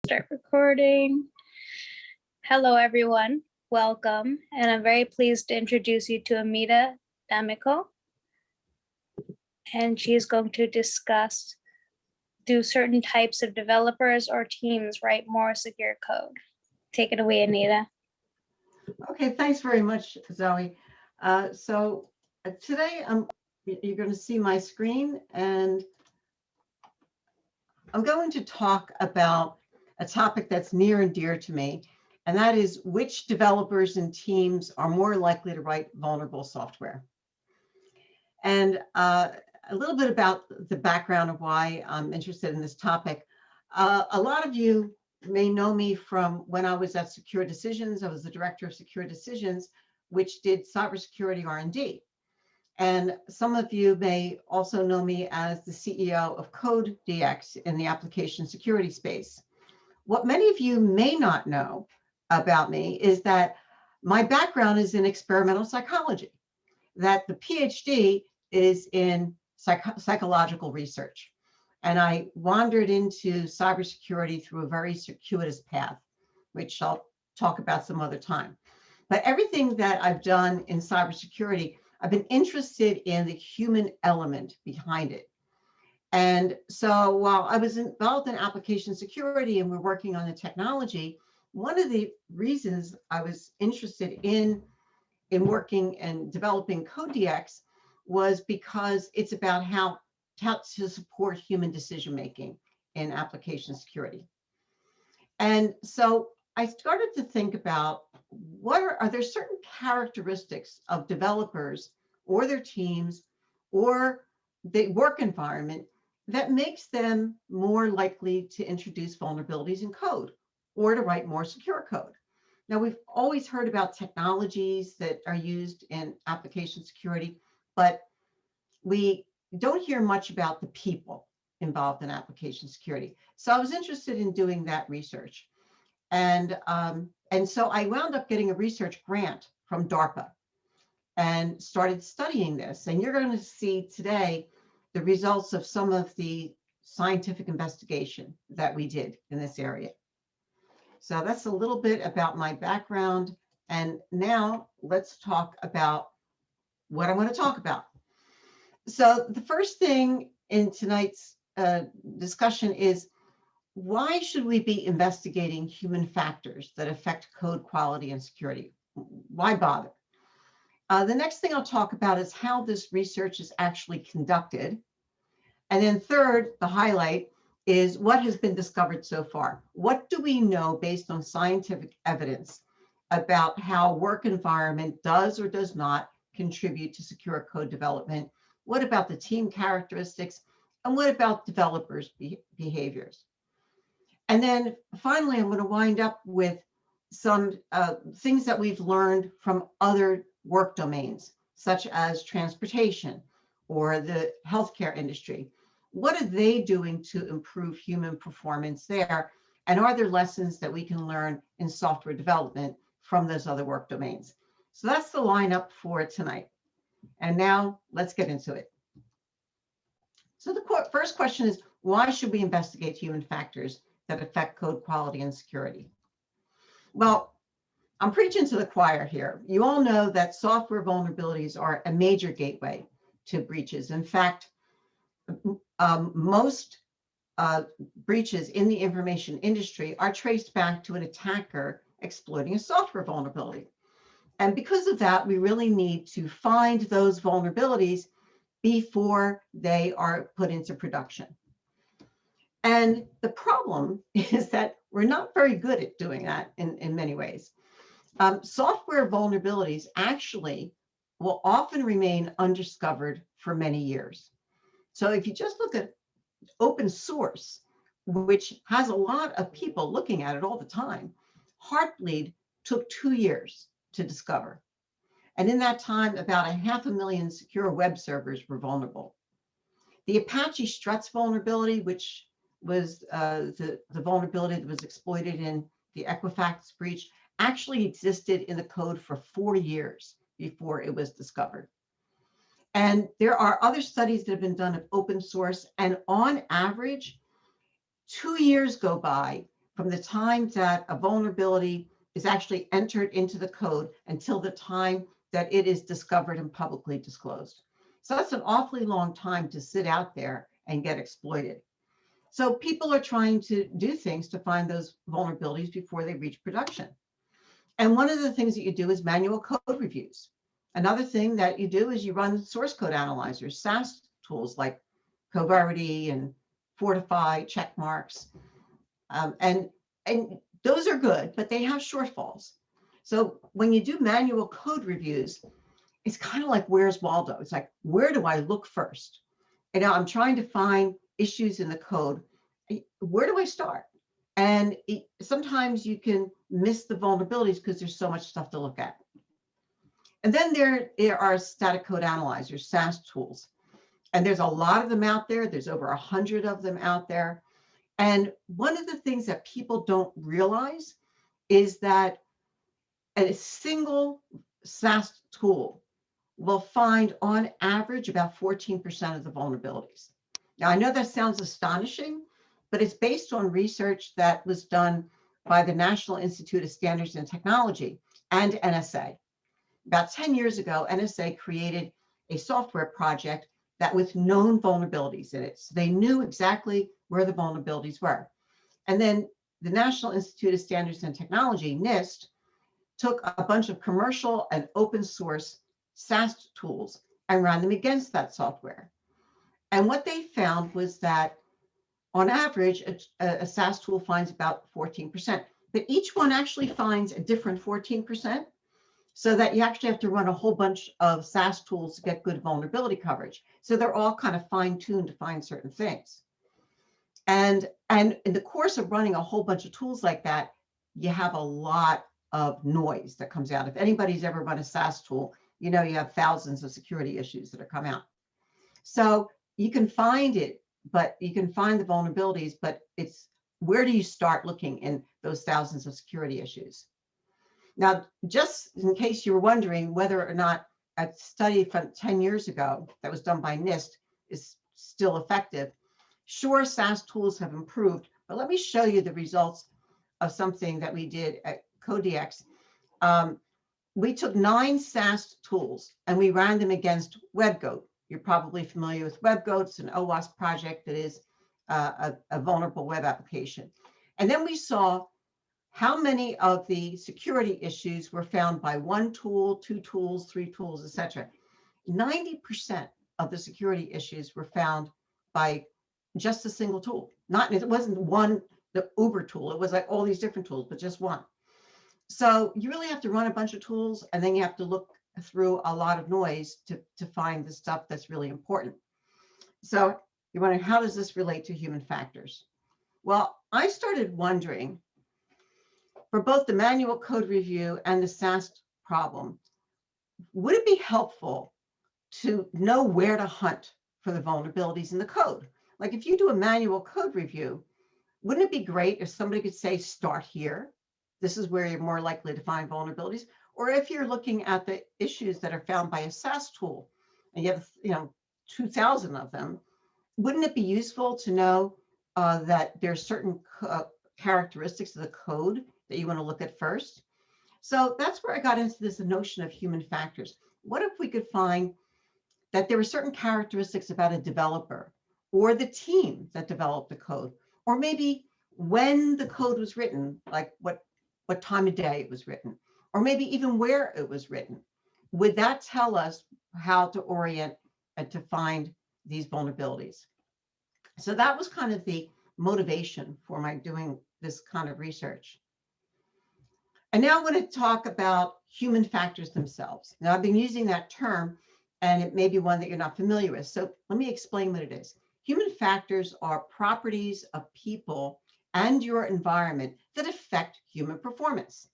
Start recording. Hello, everyone. Welcome. And I'm very pleased to introduce you to Anita D'Amico. And she is going to discuss, do certain types of developers or teams write more secure code? Take it away, Anita. Okay, thanks very much, Zoe. Today you're going to see my screen, and I'm going to talk about a topic that's near and dear to me, and that is which developers and teams are more likely to write vulnerable software. And a little bit about the background of why I'm interested in this topic. A lot of you may know me from when I was at Secure Decisions. I was the director of Secure Decisions, which did cybersecurity R&D. And some of you may also know me as the CEO of Code DX in the application security space. What many of you may not know about me is that my background is in experimental psychology, that the PhD is in psychological research. And I wandered into cybersecurity through a very circuitous path, which I'll talk about some other time. But everything that I've done in cybersecurity, I've been interested in the human element behind it. And so while I was involved in application security and we're working on the technology, one of the reasons I was interested in working and developing Code DX was because it's about how to support human decision-making in application security. And so I started to think about are there certain characteristics of developers or their teams or the work environment that makes them more likely to introduce vulnerabilities in code or to write more secure code. Now, we've always heard about technologies that are used in application security, but we don't hear much about the people involved in application security. So I was interested in doing that research. And so I wound up getting a research grant from DARPA and started studying this. And you're going to see today the results of some of the scientific investigation that we did in this area. So that's a little bit about my background. And now let's talk about what I want to talk about. So the first thing in tonight's discussion is, why should we be investigating human factors that affect code quality and security? Why bother? The next thing I'll talk about is how this research is actually conducted. And then third, the highlight is what has been discovered so far. What do we know based on scientific evidence about how work environment does or does not contribute to secure code development? What about the team characteristics? And what about developers' behaviors? And then finally, I'm going to wind up with some things that we've learned from other work domains, such as transportation or the healthcare industry. What are they doing to improve human performance there? And are there lessons that we can learn in software development from those other work domains? So that's the lineup for tonight. And now let's get into it. So the first question is, why should we investigate human factors that affect code quality and security? Well, I'm preaching to the choir here. You all know that software vulnerabilities are a major gateway to breaches. In fact, most breaches in the information industry are traced back to an attacker exploiting a software vulnerability. And because of that, we really need to find those vulnerabilities before they are put into production. And the problem is that we're not very good at doing that in many ways. Software vulnerabilities actually will often remain undiscovered for many years. So if you just look at open source, which has a lot of people looking at it all the time, Heartbleed took 2 years to discover. And in that time, about 500,000 secure web servers were vulnerable. The Apache Struts vulnerability, which was the vulnerability that was exploited in the Equifax breach, actually existed in the code for 4 years before it was discovered. And there are other studies that have been done of open source, and on average, 2 years go by from the time that a vulnerability is actually entered into the code until the time that it is discovered and publicly disclosed. So that's an awfully long time to sit out there and get exploited. So people are trying to do things to find those vulnerabilities before they reach production. And one of the things that you do is manual code reviews. Another thing that you do is you run source code analyzers, SaaS tools like Coverity and Fortify, checkmarks. And those are good, but they have shortfalls. So when you do manual code reviews, it's kind of like, where's Waldo? It's like, where do I look first? And now I'm trying to find issues in the code. Where do I start? And sometimes you can miss the vulnerabilities because there's so much stuff to look at. And then there are static code analyzers, SaaS tools. And there's a lot of them out there. There's over 100 of them out there. And one of the things that people don't realize is that a single SaaS tool will find on average about 14% of the vulnerabilities. Now, I know that sounds astonishing, but it's based on research that was done by the National Institute of Standards and Technology and NSA. About 10 years ago, NSA created a software project that with known vulnerabilities in it. So they knew exactly where the vulnerabilities were. And then the National Institute of Standards and Technology, NIST, took a bunch of commercial and open source SaaS tools and ran them against that software. And what they found was that on average, a SaaS tool finds about 14%, but each one actually finds a different 14%, so that you actually have to run a whole bunch of SaaS tools to get good vulnerability coverage. So they're all kind of fine-tuned to find certain things. And in the course of running a whole bunch of tools like that, you have a lot of noise that comes out. If anybody's ever run a SaaS tool, you know you have thousands of security issues that have come out. So you can find it, but you can find the vulnerabilities, but it's where do you start looking in those thousands of security issues? Now, just in case you were wondering whether or not a study from 10 years ago that was done by NIST is still effective, sure, SaaS tools have improved, but let me show you the results of something that we did at CodeX. We took 9 SaaS tools and we ran them against WebGoat. You're probably familiar with WebGoat. It's an OWASP project that is a vulnerable web application. And then we saw how many of the security issues were found by 1 tool, 2 tools, 3 tools, etc. 90% of the security issues were found by just a single tool. It wasn't one, the Uber tool. It was like all these different tools, but just one. So you really have to run a bunch of tools, and then you have to look through a lot of noise to find the stuff that's really important. So you're wondering, how does this relate to human factors? Well, I started wondering, for both the manual code review and the SaaS problem, would it be helpful to know where to hunt for the vulnerabilities in the code? Like if you do a manual code review, wouldn't it be great if somebody could say, start here? This is where you're more likely to find vulnerabilities. Or if you're looking at the issues that are found by a SaaS tool and you have 2,000 of them, wouldn't it be useful to know that there's certain characteristics of the code that you want to look at first? So that's where I got into this notion of human factors. What if we could find that there were certain characteristics about a developer or the team that developed the code, or maybe when the code was written, like what time of day it was written, or maybe even where it was written? Would that tell us how to orient and to find these vulnerabilities? So that was kind of the motivation for my doing this kind of research. And now I want to talk about human factors themselves. Now, I've been using that term, and it may be one that you're not familiar with. So let me explain what it is. Human factors are properties of people and your environment that affect human performance.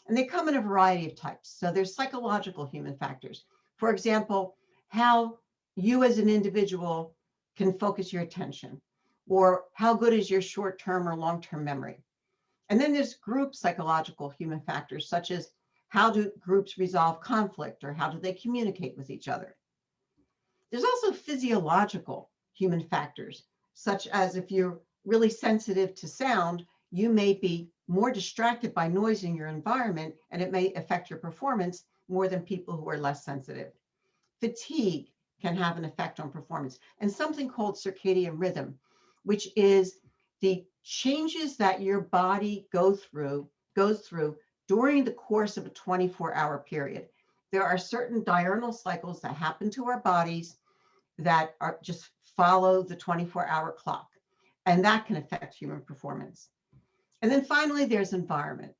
And they come in a variety of types. So there's psychological human factors. For example, how you as an individual can focus your attention, or how good is your short-term or long-term memory. And then there's group psychological human factors, such as how do groups resolve conflict, or how do they communicate with each other. There's also physiological human factors, such as if you're really sensitive to sound, you may be more distracted by noise in your environment, and it may affect your performance more than people who are less sensitive. Fatigue can have an effect on performance, and something called circadian rhythm, which is the changes that your body goes through during the course of a 24-hour period. There are certain diurnal cycles that happen to our bodies that are just follow the 24-hour clock, and that can affect human performance. And then finally, there's environment.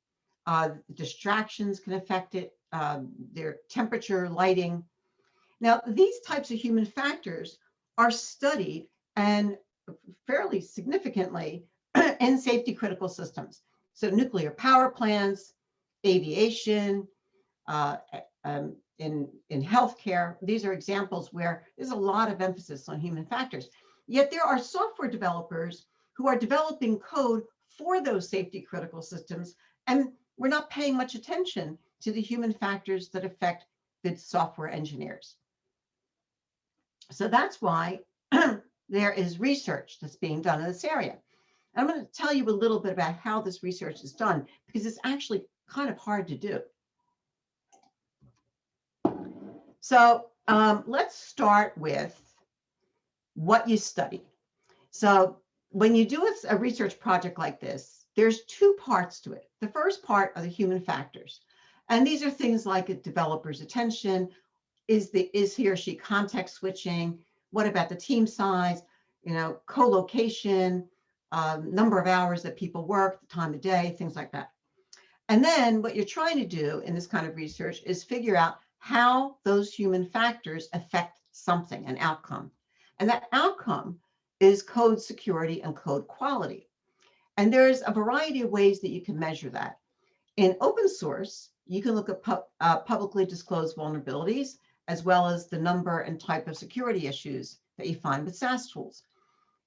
Distractions can affect it, their temperature, lighting. Now, these types of human factors are studied and fairly significantly in safety critical systems. So nuclear power plants, aviation, in healthcare, these are examples where there's a lot of emphasis on human factors. Yet there are software developers who are developing code for those safety critical systems, and we're not paying much attention to the human factors that affect good software engineers. So that's why there is research that's being done in this area. And I'm going to tell you a little bit about how this research is done, because it's actually kind of hard to do. So let's start with what you study. So when you do a research project like this, there's two parts to it. The first part are the human factors. And these are things like a developer's attention. Is he or she context switching? What about the team size? Co-location, number of hours that people work, the time of day, things like that. And then what you're trying to do in this kind of research is figure out how those human factors affect something, an outcome. And that outcome is code security and code quality. And there's a variety of ways that you can measure that. In open source, you can look at publicly disclosed vulnerabilities, as well as the number and type of security issues that you find with SaaS tools.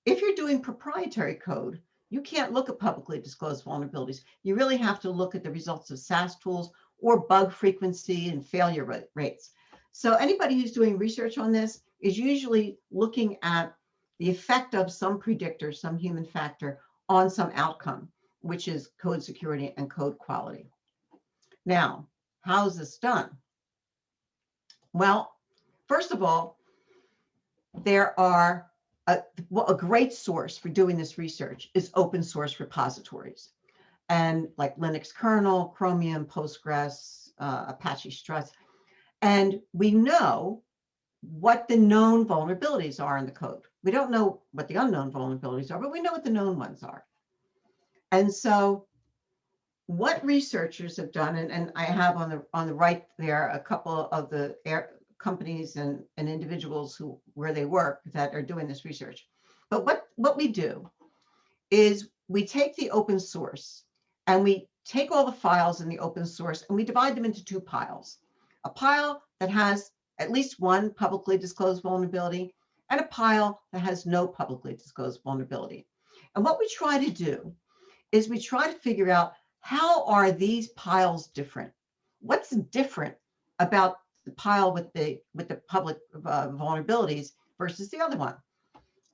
If you're doing proprietary code, you can't look at publicly disclosed vulnerabilities. You really have to look at the results of SaaS tools or bug frequency and failure rates. So anybody who's doing research on this is usually looking at the effect of some predictor, some human factor on some outcome, which is code security and code quality. Now, how is this done? Well, first of all, there are a great source for doing this research is open source repositories, and like Linux kernel, Chromium, Postgres, Apache Struts. And we know what the known vulnerabilities are in the code. We don't know what the unknown vulnerabilities are, but we know what the known ones are. And so what researchers have done, and I have on the right there a couple of the companies and individuals where they work that are doing this research. But what we do is we take the open source and we take all the files in the open source and we divide them into two piles. A pile that has at least one publicly disclosed vulnerability and a pile that has no publicly disclosed vulnerability. And what we try to do is we try to figure out, how are these piles different? What's different about the pile with the public vulnerabilities versus the other one?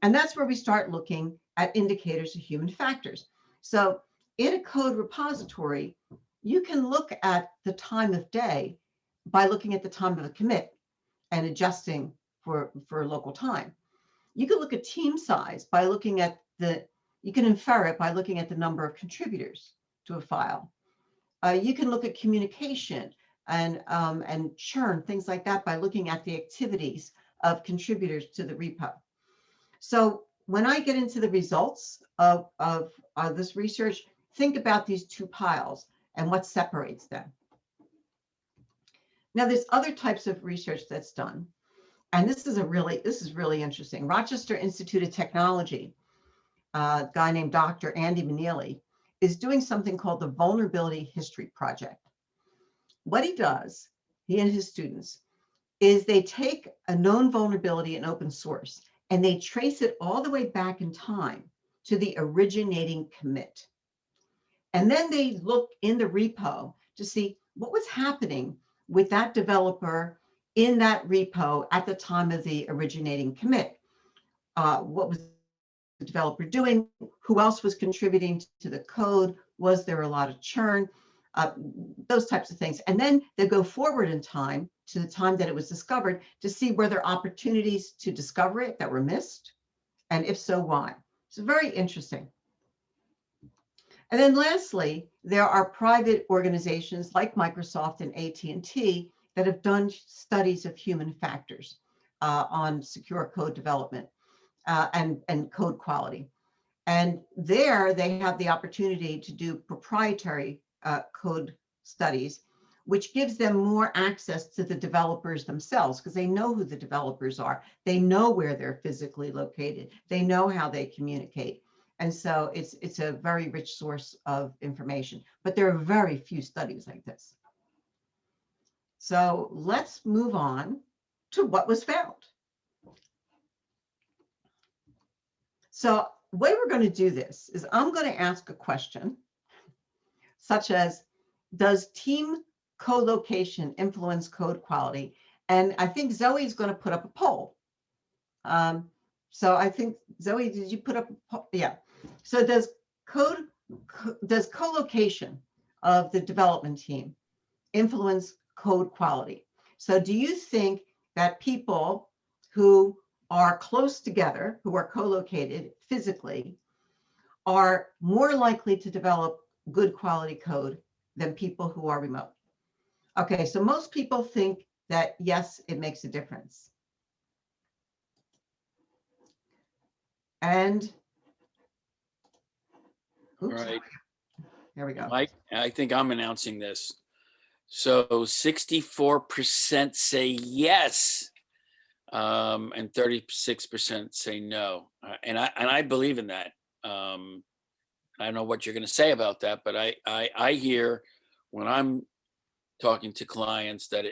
And that's where we start looking at indicators of human factors. So in a code repository, you can look at the time of day by looking at the time of a commit and adjusting for local time. You can look at team size by looking at you can infer it by looking at the number of contributors to a file. You can look at communication and churn, things like that, by looking at the activities of contributors to the repo. So when I get into the results of this research, think about these two piles and what separates them. Now, there's other types of research that's done, and this is really interesting. Rochester Institute of Technology, a guy named Dr. Andy Manili, is doing something called the Vulnerability History Project. What he does, he and his students, is they take a known vulnerability in open source and they trace it all the way back in time to the originating commit. And then they look in the repo to see what was happening with that developer in that repo at the time of the originating commit. What was the developer doing? Who else was contributing to the code? Was there a lot of churn? Those types of things. And then they go forward in time to the time that it was discovered to see were there opportunities to discover it that were missed, and if so, why? So very interesting. And then lastly, there are private organizations like Microsoft and AT&T that have done studies of human factors on secure code development and code quality. And there they have the opportunity to do proprietary code studies, which gives them more access to the developers themselves because they know who the developers are. They know where they're physically located. They know how they communicate. And so it's a very rich source of information, but there are very few studies like this. So let's move on to what was found. So the way we're going to do this is I'm going to ask a question such as, does team co-location influence code quality? And I think Zoe's going to put up a poll. So I think, Zoe, did you put up a poll? Yeah. So does co-location of the development team influence code quality? So do you think that people who are close together, who are co-located physically, are more likely to develop good quality code than people who are remote? Okay, so most people think that yes, it makes a difference. And oops, All right. there we go. I think I'm announcing this. So 64% say yes, and 36% say no. And I believe in that. I don't know what you're going to say about that, but I hear when I'm talking to clients that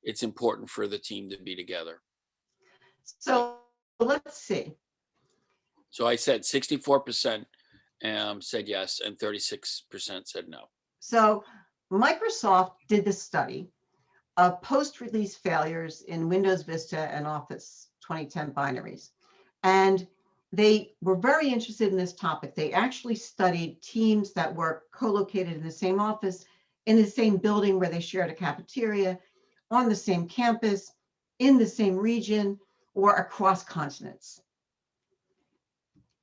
it's important for the team to be together. So let's see. So I said 64% said yes, and 36% said no. So Microsoft did this study of post-release failures in Windows Vista and Office 2010 binaries. And they were very interested in this topic. They actually studied teams that were co-located in the same office, in the same building where they shared a cafeteria, on the same campus, in the same region, or across continents.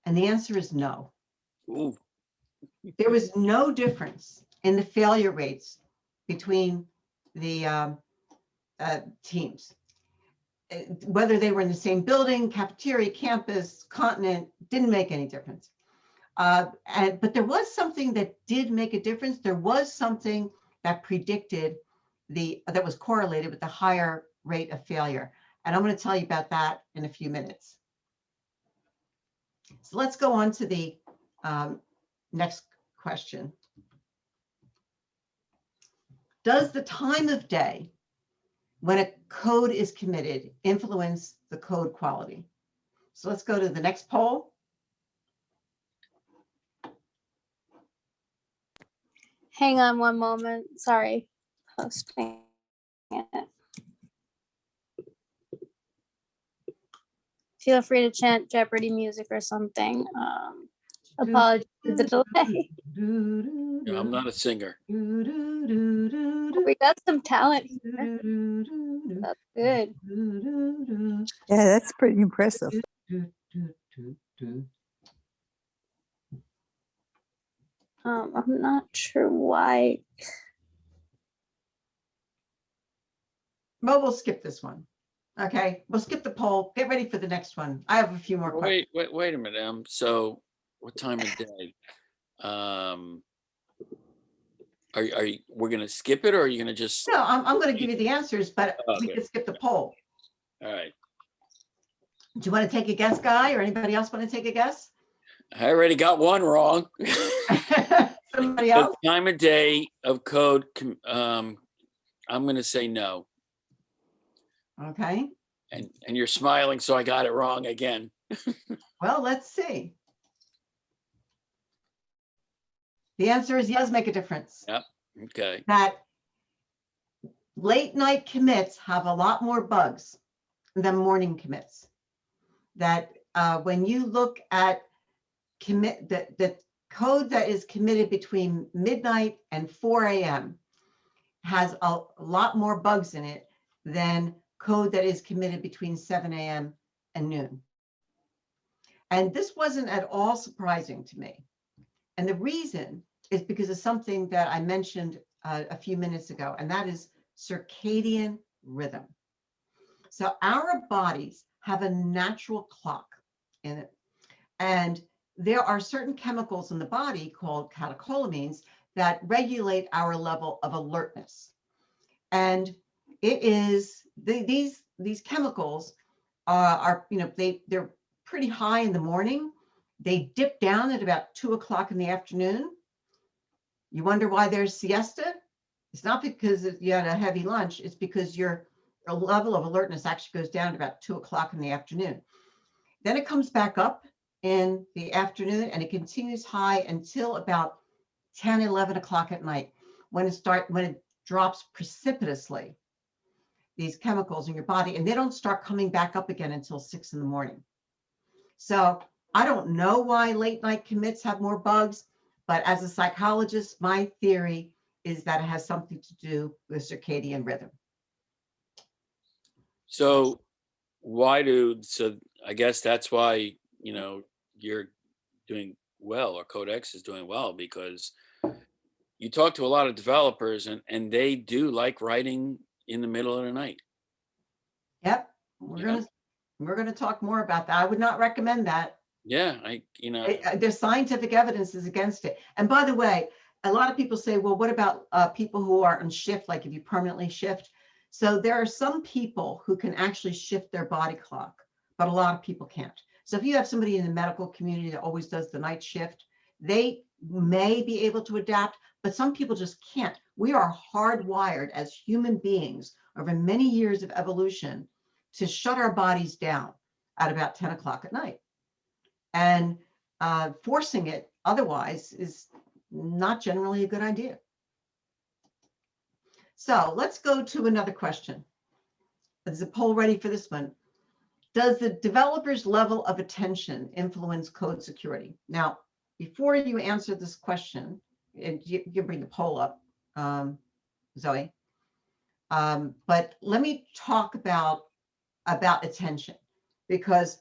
And the answer is no. Ooh. There was no difference in the failure rates between the teams. Whether they were in the same building, cafeteria, campus, continent, didn't make any difference. But there was something that did make a difference. There was something that predicted that was correlated with the higher rate of failure. And I'm going to tell you about that in a few minutes. So let's go on to the next question. Does the time of day when a code is committed influence the code quality? So let's go to the next poll. Hang on one moment. Sorry. Posting it. Feel free to chant Jeopardy music or something. Apologies for the delay. Yeah, I'm not a singer. We got some talent here. That's good. Yeah, that's pretty impressive. I'm not sure why. Well, we'll skip this one. Okay, we'll skip the poll. Get ready for the next one. I have a few more questions. Wait a minute. So what time of day? We're going to skip it, or are you going to just? No, I'm going to give you the answers, but we Okay. can skip the poll. All right. Do you want to take a guess, Guy, or anybody else want to take a guess? I already got one wrong. Somebody The else? time of day of code, I'm going to say no. Okay. And you're smiling, so I got it wrong again. Well, let's see. The answer is yes, make a difference. Yep. Okay. That late night commits have a lot more bugs than morning commits. That when you look at the code that is committed between midnight and 4 a.m. has a lot more bugs in it than code that is committed between 7 a.m. and noon. And this wasn't at all surprising to me. And the reason is because of something that I mentioned a few minutes ago, and that is circadian rhythm. So our bodies have a natural clock in it. And there are certain chemicals in the body called catecholamines that regulate our level of alertness. And it is these chemicals are they're pretty high in the morning. They dip down at about 2 o'clock in the afternoon. You wonder why there's siesta? It's not because you had a heavy lunch. It's because your level of alertness actually goes down to about 2 o'clock in the afternoon. Then it comes back up in the afternoon and it continues high until about 10, 11 o'clock at night when it drops precipitously, these chemicals in your body, and they don't start coming back up again until 6 in the morning. So I don't know why late night commits have more bugs, but as a psychologist, my theory is that it has something to do with circadian rhythm. So I guess that's why, you're doing well, or Codex is doing well, because you talk to a lot of developers and they do like writing in the middle of the night. Yep. We're gonna talk more about that. I would not recommend that. Yeah, There's scientific evidence is against it. And by the way, a lot of people say, well, what about people who are on shift, like if you permanently shift? So there are some people who can actually shift their body clock, but a lot of people can't. So if you have somebody in the medical community that always does the night shift, they may be able to adapt, but some people just can't. We are hardwired as human beings over many years of evolution to shut our bodies down at about 10 o'clock at night. And forcing it otherwise is not generally a good idea. So let's go to another question. Is the poll ready for this one? Does the developer's level of attention influence code security? Now, before you answer this question, and you bring the poll up, Zoe, but let me talk about attention, because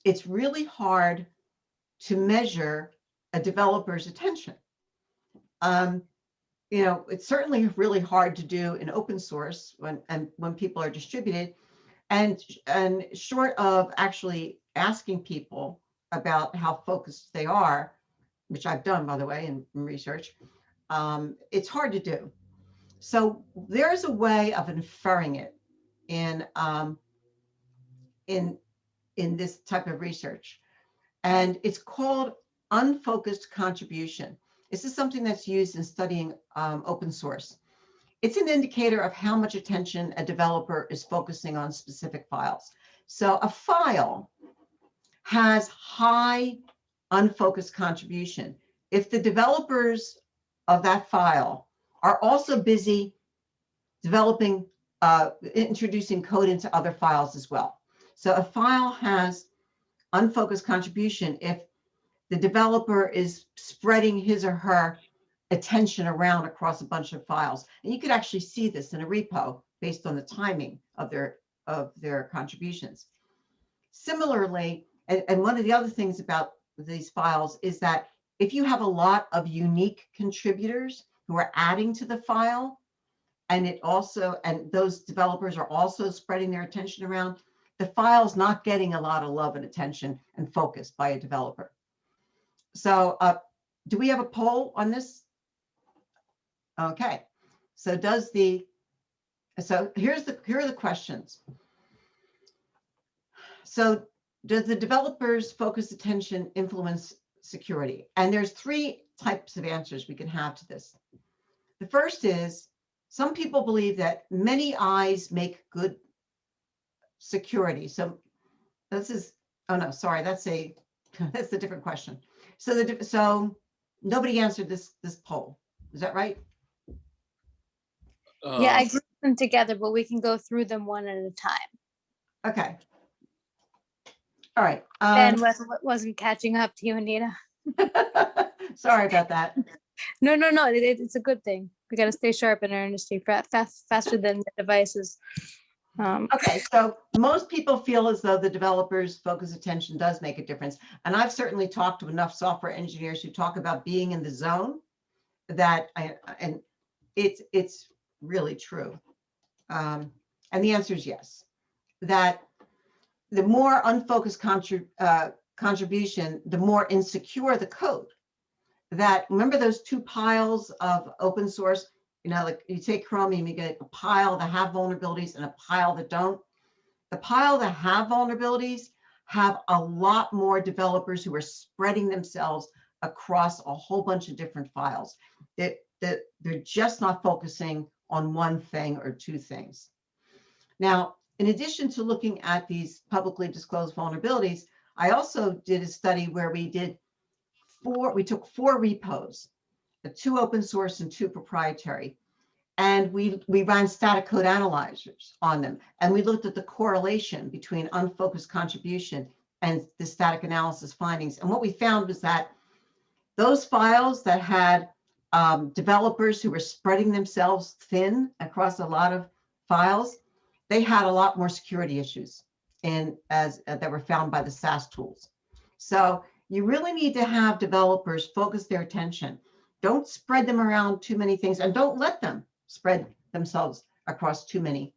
it's really hard to measure a developer's attention. It's certainly really hard to do in open source when people are distributed, and short of actually asking people about how focused they are, which I've done, by the way, in research, it's hard to do. So there's a way of inferring it in this type of research, and it's called unfocused contribution. This is something that's used in studying open source. It's an indicator of how much attention a developer is focusing on specific files. So a file has high unfocused contribution if the developers of that file are also busy developing, introducing code into other files as well. So a file has unfocused contribution if the developer is spreading his or her attention around across a bunch of files. And you could actually see this in a repo based on the timing of their contributions. Similarly, and one of the other things about these files is that if you have a lot of unique contributors who are adding to the file, and those developers are also spreading their attention around, the file's not getting a lot of love and attention and focus by a developer. So do we have a poll on this? Okay, so here are the questions. So does the developer's focused attention influence security? And there's 3 types of answers we can have to this. The first is, some people believe that many eyes make good security. So this is, oh no, sorry, that's a different question. So nobody answered this poll. Is that right? Yeah, I grouped them together, but we can go through them one at a time. Okay. All right. Ben wasn't catching up to you, Anita. Sorry about that. No, it's a good thing. We got to stay sharp in our industry, faster than the devices. Okay, so most people feel as though the developer's focus attention does make a difference. And I've certainly talked to enough software engineers who talk about being in the zone that and it's really true. And the answer is yes, that the more unfocused contribution, the more insecure the code. That, remember those two piles of open source, you know, like you take Chromium, you get a pile that have vulnerabilities and a pile that don't. The pile that have vulnerabilities have a lot more developers who are spreading themselves across a whole bunch of different files. They're just not focusing on one thing or two things. Now, in addition to looking at these publicly disclosed vulnerabilities, I also did a study where we took 4 repos, 2 open source and 2 proprietary. And we ran static code analyzers on them. And we looked at the correlation between unfocused contribution and the static analysis findings. And what we found was that those files that had developers who were spreading themselves thin across a lot of files, they had a lot more security issues that were found by the SAS tools. So you really need to have developers focus their attention. Don't spread them around too many things, and don't let them spread themselves across too many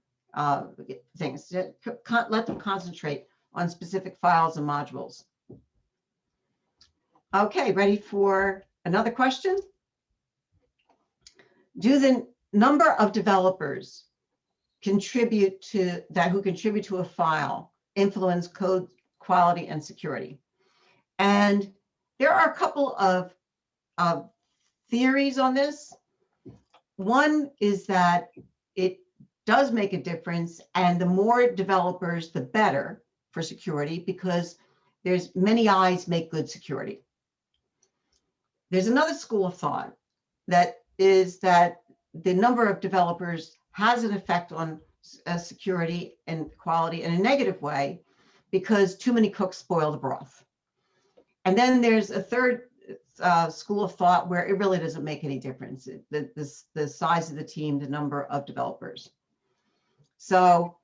things. Let them concentrate on specific files and modules. Okay, ready for another question? Do the number of developers who contribute to a file influence code quality and security? And there are a couple of theories on this. One is that it does make a difference, and the more developers, the better for security, because there's many eyes make good security. There's another school of thought that is that the number of developers has an effect on security and quality in a negative way, because too many cooks spoil the broth. And then there's a third school of thought where it really doesn't make any difference, the size of the team, the number of developers. So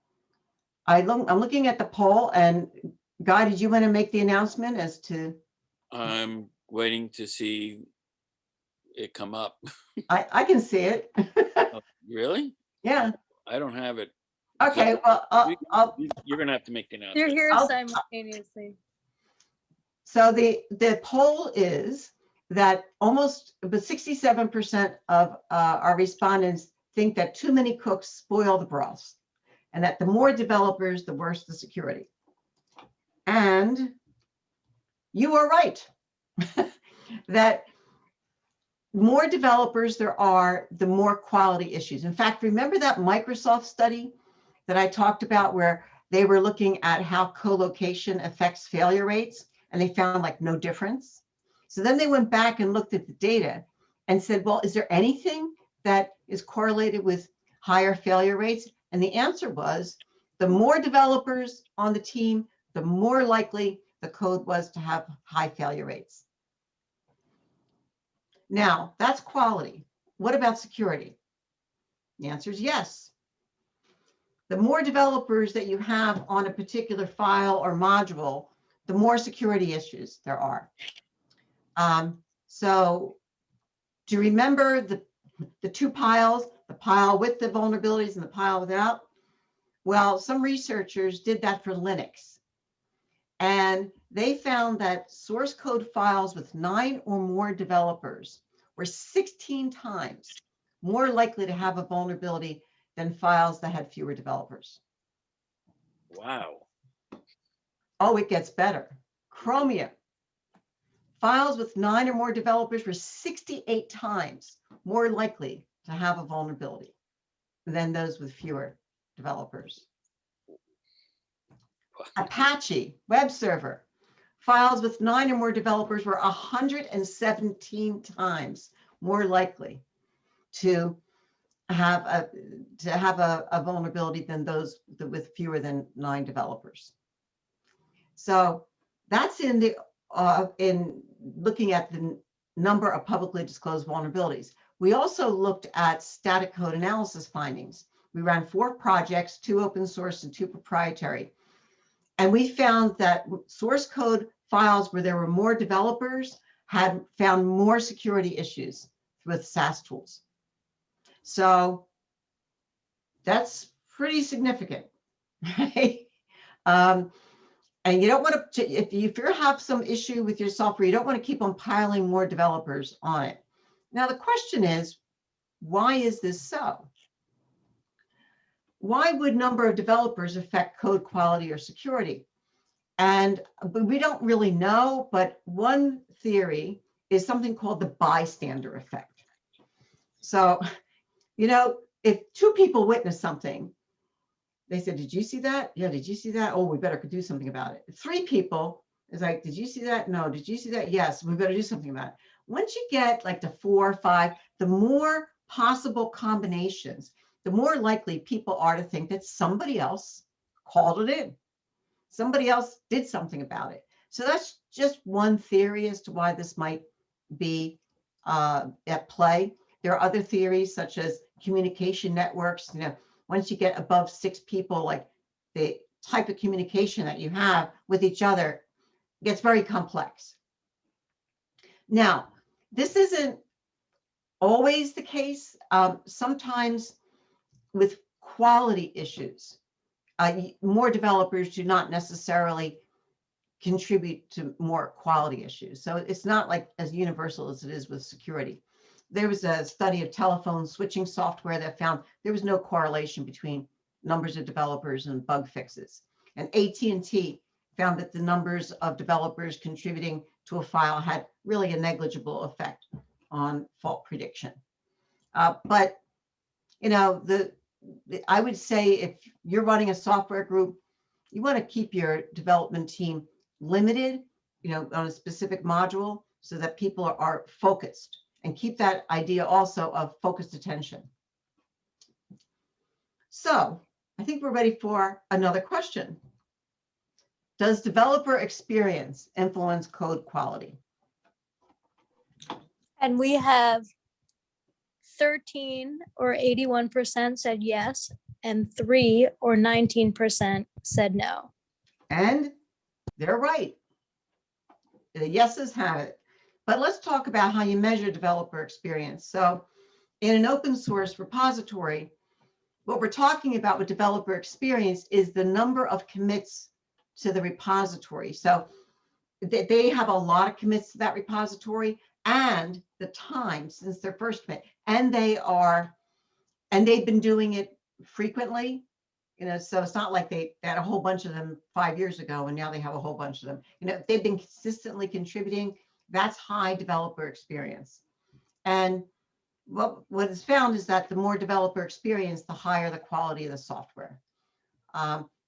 I'm looking at the poll, and Guy, did you want to make the announcement as to? I'm waiting to see it come up. I can see it. Oh, really? Yeah. I don't have it. Okay, well, you're going to have to make the You're announcement. here simultaneously. So the poll is that almost, but 67% of our respondents think that too many cooks spoil the broth, and that the more developers, the worse the security. And you are right, that more developers there are, the more quality issues. In fact, remember that Microsoft study that I talked about where they were looking at how colocation affects failure rates, and they found like no difference? So then they went back and looked at the data and said, well, is there anything that is correlated with higher failure rates? And the answer was, the more developers on the team, the more likely the code was to have high failure rates. Now, that's quality. What about security? The answer is yes. The more developers that you have on a particular file or module, the more security issues there are. So do you remember the 2 piles, the pile with the vulnerabilities and the pile without? Well, some researchers did that for Linux. And they found that source code files with 9 or more developers were 16 times more likely to have a vulnerability than files that had fewer developers. Wow. Oh, it gets better. Chromium. Files with 9 or more developers were 68 times more likely to have a vulnerability than those with fewer developers. Apache web server. Files with 9 or more developers were 117 times more likely to have a vulnerability than those with fewer than 9 developers. So that's in looking at the number of publicly disclosed vulnerabilities. We also looked at static code analysis findings. We ran 4 projects, 2 open source and 2 proprietary. And we found that source code files where there were more developers had found more security issues with SaaS tools. So that's pretty significant, right? And you don't want to, if you have some issue with your software, you don't want to keep on piling more developers on it. Now, the question is, why is this so? Why would number of developers affect code quality or security? But we don't really know, but one theory is something called the bystander effect. So, if 2 people witness something, they said, did you see that? Yeah, did you see that? Oh, we better do something about it. 3 people is like, did you see that? No. Did you see that? Yes, we better do something about it. Once you get like to 4 or 5, the more possible combinations, the more likely people are to think that somebody else called it in. Somebody else did something about it. So that's just one theory as to why this might be at play. There are other theories such as communication networks. Once you get above 6 people, like the type of communication that you have with each other gets very complex. Now, this isn't always the case. Sometimes with quality issues, more developers do not necessarily contribute to more quality issues. So it's not like as universal as it is with security. There was a study of telephone switching software that found there was no correlation between numbers of developers and bug fixes. And AT&T found that the numbers of developers contributing to a file had really a negligible effect on fault prediction. But I would say if you're running a software group, you want to keep your development team limited, on a specific module so that people are focused, and keep that idea also of focused attention. So I think we're ready for another question. Does developer experience influence code quality? And we have 13 or 81% said yes, and 3 or 19% said no. And they're right. The yeses have it. But let's talk about how you measure developer experience. So in an open source repository, what we're talking about with developer experience is the number of commits to the repository. So they have a lot of commits to that repository, and the time since their first commit. And they've been doing it frequently. So it's not like they had a whole bunch of them 5 years ago and now they have a whole bunch of them. They've been consistently contributing. That's high developer experience. And what is found is that the more developer experience, the higher the quality of the software.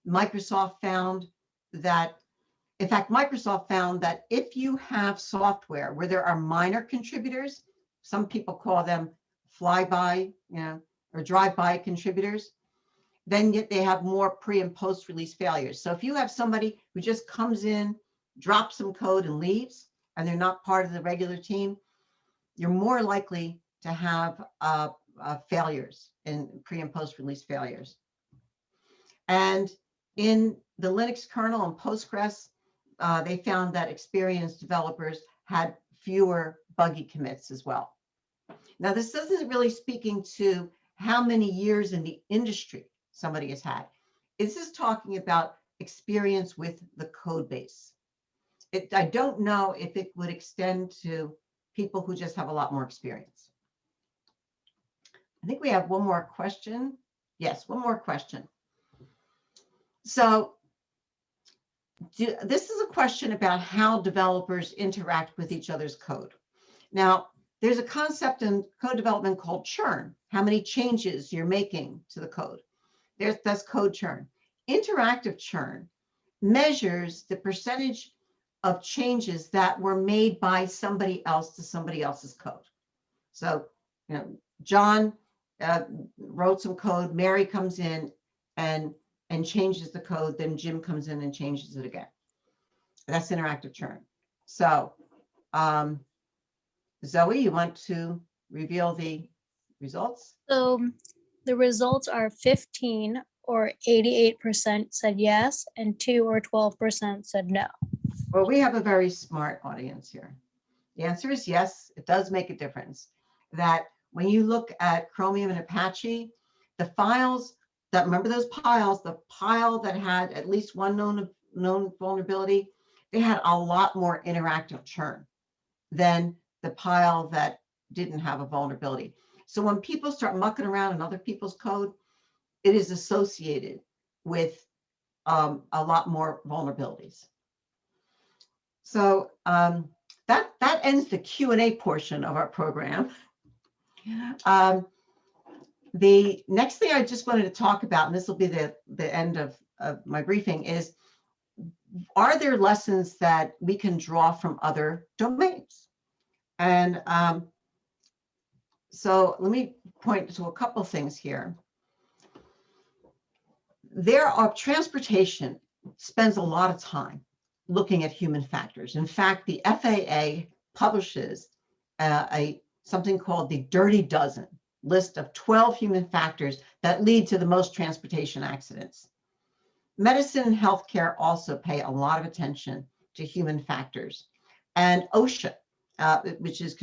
Microsoft found that if you have software where there are minor contributors, some people call them flyby, or drive-by contributors, then they have more pre and post release failures. So if you have somebody who just comes in, drops some code and leaves, and they're not part of the regular team, you're more likely to have failures in pre and post release failures. And in the Linux kernel and Postgres, they found that experienced developers had fewer buggy commits as well. Now, this isn't really speaking to how many years in the industry somebody has had. This is talking about experience with the code base. I don't know if it would extend to people who just have a lot more experience. I think we have one more question. Yes, one more question. So this is a question about how developers interact with each other's code. Now, there's a concept in code development called churn, how many changes you're making to the code. That's code churn. Interactive churn measures the percentage of changes that were made by somebody else to somebody else's code. So, John wrote some code, Mary comes in and changes the code, then Jim comes in and changes it again. That's interactive churn. So, Zoe, you want to reveal the results? So the results are 15 or 88% said yes, and 2 or 12% said no. Well, we have a very smart audience here. The answer is yes, it does make a difference. That when you look at Chromium and Apache, the files that, remember those piles, the pile that had at least one known vulnerability, they had a lot more interactive churn than the pile that didn't have a vulnerability. So when people start mucking around in other people's code, it is associated with a lot more vulnerabilities. So that ends the Q&A portion of our program. The next thing I just wanted to talk about, and this will be the end of my briefing, is are there lessons that we can draw from other domains? And so let me point to a couple things here. Transportation spends a lot of time looking at human factors. In fact, the FAA publishes something called the Dirty Dozen list of 12 human factors that lead to the most transportation accidents. Medicine and healthcare also pay a lot of attention to human factors. And OSHA, which is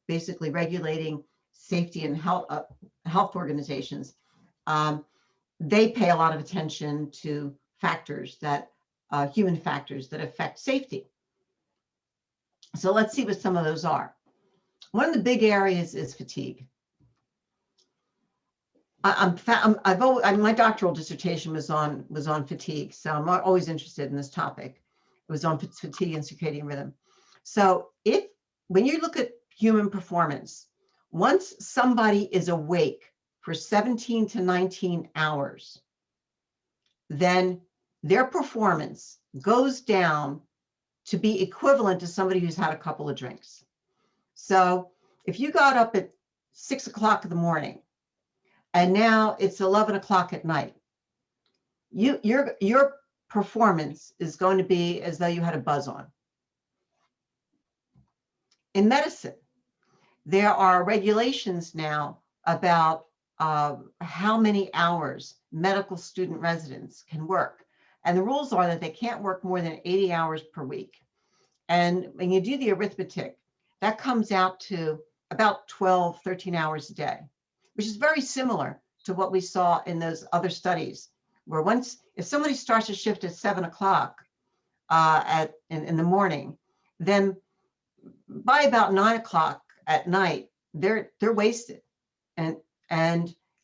basically regulating safety and health organizations, they pay a lot of attention to factors that human factors that affect safety. So let's see what some of those are. One of the big areas is fatigue. My doctoral dissertation was on fatigue, so I'm always interested in this topic. It was on fatigue and circadian rhythm. So when you look at human performance, once somebody is awake for 17 to 19 hours, then their performance goes down to be equivalent to somebody who's had a couple of drinks. So if you got up at 6 o'clock in the morning and now it's 11 o'clock at night, your performance is going to be as though you had a buzz on. In medicine, there are regulations now about how many hours medical student residents can work. And the rules are that they can't work more than 80 hours per week. And when you do the arithmetic, that comes out to about 12, 13 hours a day, which is very similar to what we saw in those other studies, where if somebody starts a shift at 7 o'clock in the morning, then by about 9 o'clock at night, they're wasted, and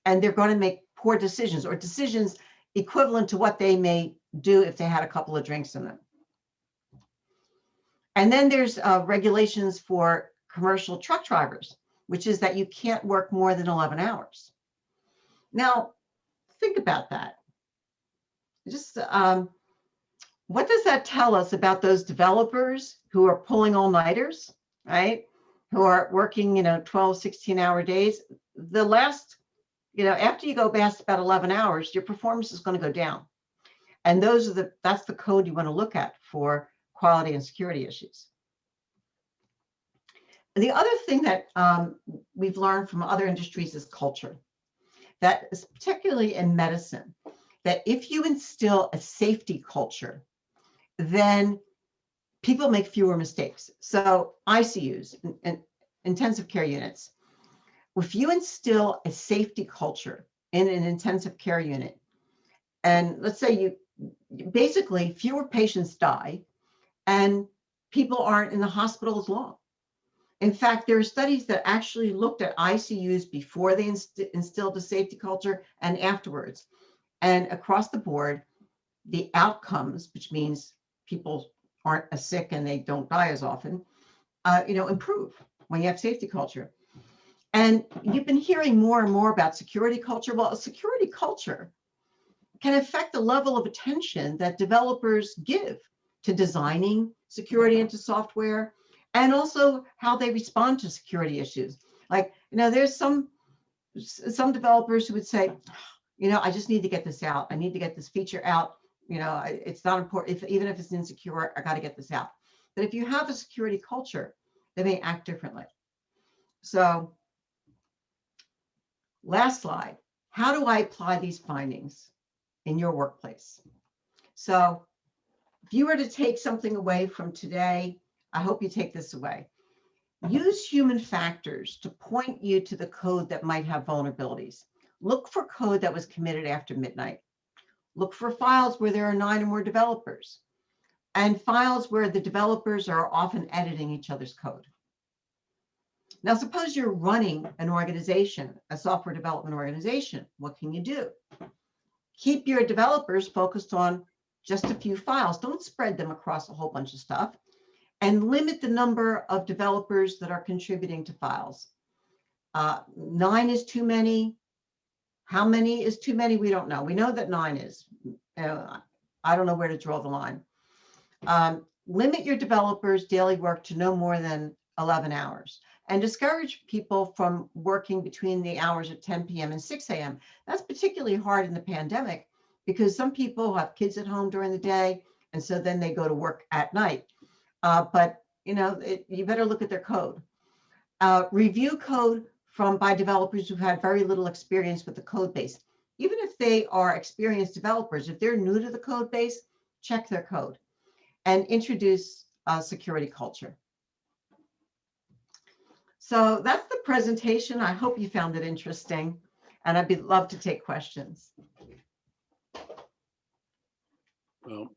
they're going to make poor decisions, or decisions equivalent to what they may do if they had a couple of drinks in them. And then there's regulations for commercial truck drivers, which is that you can't work more than 11 hours. Now, think about that. Just what does that tell us about those developers who are pulling all-nighters, right? Who are working, 12, 16-hour days? The last, after you go past about 11 hours, your performance is going to go down. And that's the code you want to look at for quality and security issues. The other thing that we've learned from other industries is culture. That is particularly in medicine, that if you instill a safety culture, then people make fewer mistakes. So ICUs, and intensive care units, if you instill a safety culture in an intensive care unit, and let's say basically fewer patients die and people aren't in the hospital as long. In fact, there are studies that actually looked at ICUs before they instilled a safety culture and afterwards. And across the board, the outcomes, which means people aren't as sick and they don't die as often, improve when you have safety culture. And you've been hearing more and more about security culture. Well, a security culture can affect the level of attention that developers give to designing security into software, and also how they respond to security issues. Like, there's some developers who would say, I just need to get this out. I need to get this feature out. You know, it's not important. Even if it's insecure, I got to get this out. But if you have a security culture, they may act differently. So last slide. How do I apply these findings in your workplace? So if you were to take something away from today, I hope you take this away. Use human factors to point you to the code that might have vulnerabilities. Look for code that was committed after midnight. Look for files where there are 9 or more developers, and files where the developers are often editing each other's code. Now, suppose you're running an organization, a software development organization. What can you do? Keep your developers focused on just a few files. Don't spread them across a whole bunch of stuff, and limit the number of developers that are contributing to files. 9 is too many. How many is too many? We don't know. We know that 9 is. I don't know where to draw the line. Limit your developers' daily work to no more than 11 hours, and discourage people from working between the hours of 10 p.m. and 6 a.m. That's particularly hard in the pandemic because some people have kids at home during the day, and so then they go to work at night. But you know, you better look at their code. Review code by developers who've had very little experience with the code base. Even if they are experienced developers, if they're new to the code base, check their code and introduce a security culture. So that's the presentation. I hope you found it interesting, and I'd love to take questions. Well,